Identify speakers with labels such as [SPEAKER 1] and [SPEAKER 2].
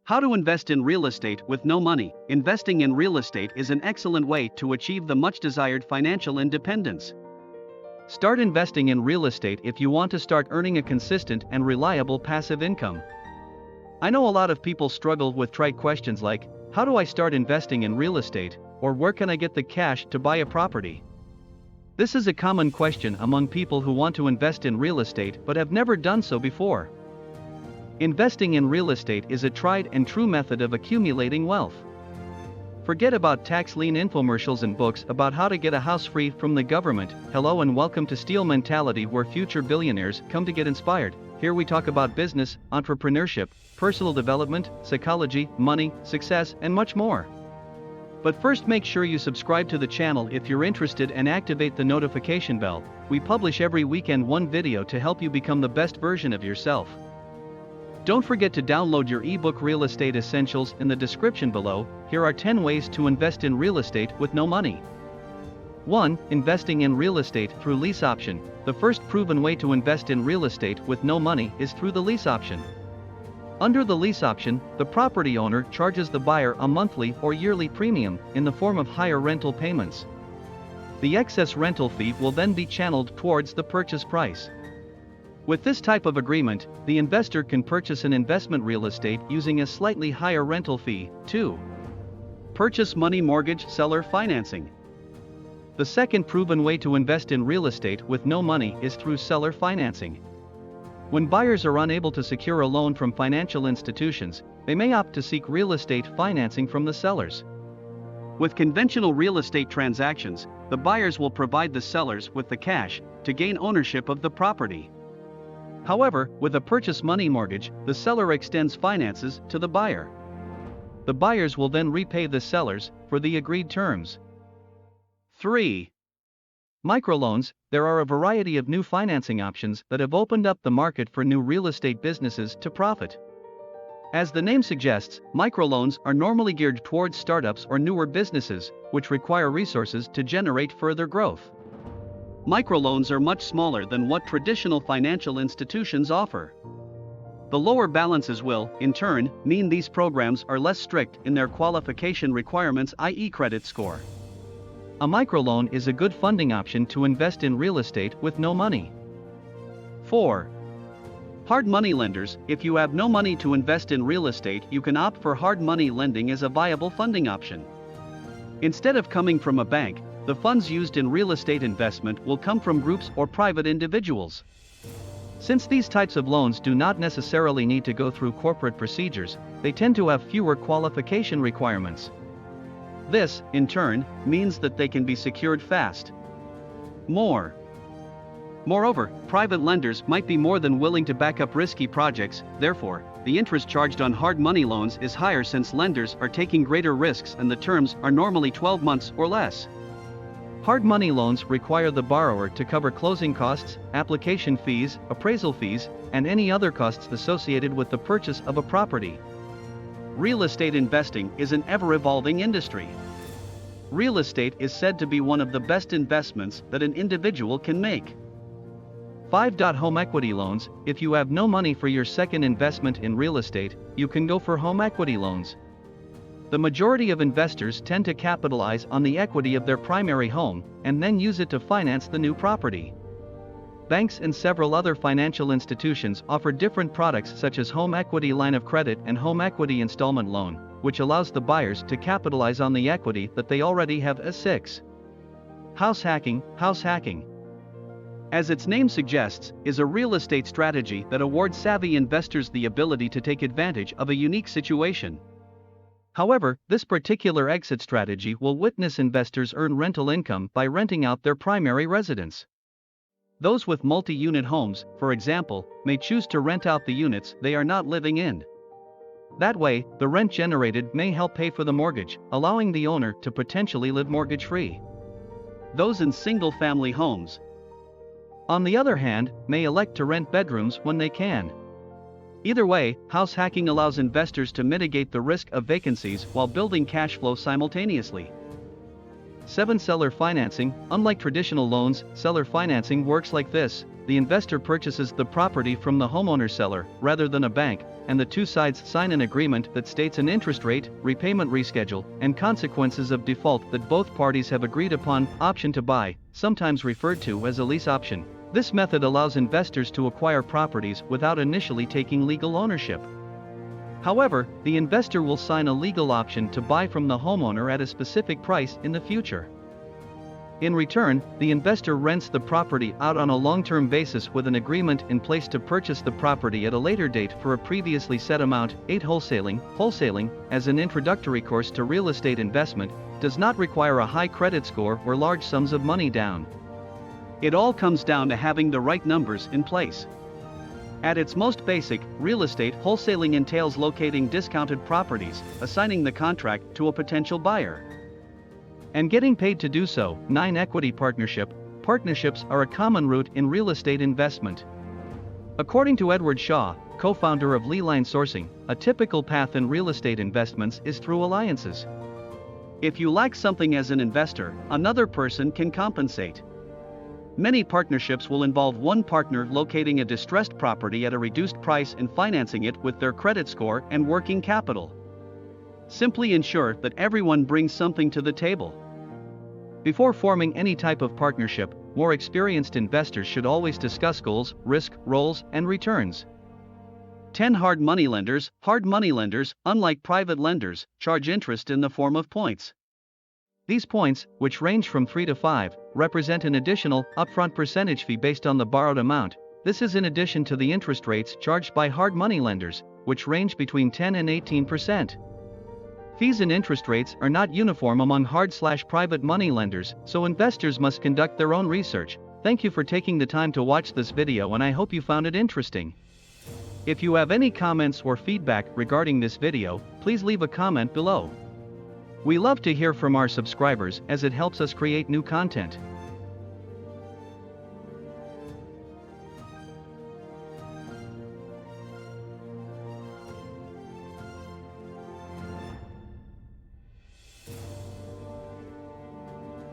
[SPEAKER 1] How to invest in real estate with no money. Investing in real estate is an excellent way to achieve the much desired financial independence. Start investing in real estate if you want to start earning a consistent and reliable passive income. I know a lot of people struggle with trite questions like, how do I start investing in real estate, or where can I get the cash to buy a property? This is a common question among people who want to invest in real estate but have never done so before. Investing in real estate is a tried and true method of accumulating wealth. Forget about tax lien infomercials and books about how to get a house free from the government. Hello and welcome to Steel Mentality, where future billionaires come to get inspired. Here we talk about business, entrepreneurship, personal development, psychology, money, success, and much more. But first, make sure you subscribe to the channel if you're interested and activate the notification bell. We publish every weekend one video to help you become the best version of yourself. Don't forget to download your ebook Real Estate Essentials in the description below. Here are 10 ways to invest in real estate with no money. 1. Investing in real estate through lease option. The first proven way to invest in real estate with no money is through the lease option. Under the lease option, the property owner charges the buyer a monthly or yearly premium in the form of higher rental payments. The excess rental fee will then be channeled towards the purchase price. With this type of agreement, the investor can purchase an investment real estate using a slightly higher rental fee. 2. Purchase money mortgage seller financing. The second proven way to invest in real estate with no money is through seller financing. When buyers are unable to secure a loan from financial institutions, they may opt to seek real estate financing from the sellers. With conventional real estate transactions, the buyers will provide the sellers with the cash to gain ownership of the property. However, with a purchase money mortgage, the seller extends finances to the buyer. The buyers will then repay the sellers for the agreed terms. 3. Microloans. There are a variety of new financing options that have opened up the market for new real estate businesses to profit. As the name suggests, microloans are normally geared towards startups or newer businesses, which require resources to generate further growth. Microloans are much smaller than what traditional financial institutions offer. The lower balances will, in turn, mean these programs are less strict in their qualification requirements, i.e. credit score. A microloan is a good funding option to invest in real estate with no money. 4. Hard money lenders. If you have no money to invest in real estate, you can opt for hard money lending as a viable funding option. Instead of coming from a bank, the funds used in real estate investment will come from groups or private individuals. Since these types of loans do not necessarily need to go through corporate procedures, they tend to have fewer qualification requirements. This, in turn, means that they can be secured fast. Moreover, private lenders might be more than willing to back up risky projects. Therefore, the interest charged on hard money loans is higher since lenders are taking greater risks and the terms are normally 12 months or less. Hard money loans require the borrower to cover closing costs, application fees, appraisal fees, and any other costs associated with the purchase of a property. Real estate investing is an ever-evolving industry. Real estate is said to be one of the best investments that an individual can make. 5. Home equity loans. If you have no money for your second investment in real estate, you can go for home equity loans. The majority of investors tend to capitalize on the equity of their primary home and then use it to finance the new property. Banks and several other financial institutions offer different products such as home equity line of credit and home equity installment loan, which allows the buyers to capitalize on the equity that they already have. 6. House hacking. House hacking, as its name suggests, is a real estate strategy that awards savvy investors the ability to take advantage of a unique situation. However, this particular exit strategy will witness investors earn rental income by renting out their primary residence. Those with multi-unit homes, for example, may choose to rent out the units they are not living in. That way, the rent generated may help pay for the mortgage, allowing the owner to potentially live mortgage-free. Those in single-family homes, on the other hand, may elect to rent bedrooms when they can. Either way, house hacking allows investors to mitigate the risk of vacancies while building cash flow simultaneously. 7. Seller financing. Unlike traditional loans, seller financing works like this. The investor purchases the property from the homeowner seller, rather than a bank, and the two sides sign an agreement that states an interest rate, repayment reschedule, and consequences of default that both parties have agreed upon. Option to buy, sometimes referred to as a lease option. This method allows investors to acquire properties without initially taking legal ownership. However, the investor will sign a legal option to buy from the homeowner at a specific price in the future. In return, the investor rents the property out on a long-term basis with an agreement in place to purchase the property at a later date for a previously set amount. 8. Wholesaling. Wholesaling, as an introductory course to real estate investment, does not require a high credit score or large sums of money down. It all comes down to having the right numbers in place. At its most basic, real estate wholesaling entails locating discounted properties, assigning the contract to a potential buyer, and getting paid to do so. 9. Equity partnership. Partnerships are a common route in real estate investment. According to Edward Shaw, co-founder of Leeline Sourcing, a typical path in real estate investments is through alliances. If you lack something as an investor, another person can compensate. Many partnerships will involve one partner locating a distressed property at a reduced price and financing it with their credit score and working capital. Simply ensure that everyone brings something to the table. Before forming any type of partnership, more experienced investors should always discuss goals, risk, roles, and returns. 10. Hard money lenders. Hard money lenders, unlike private lenders, charge interest in the form of points. These points, which range from 3 to 5, represent an additional, upfront percentage fee based on the borrowed amount. This is in addition to the interest rates charged by hard money lenders, which range between 10 and 18%. Fees and interest rates are not uniform among hard/private money lenders, so investors must conduct their own research. Thank you for taking the time to watch this video, and I hope you found it interesting. If you have any comments or feedback regarding this video, please leave a comment below. We love to hear from our subscribers as it helps us create new content.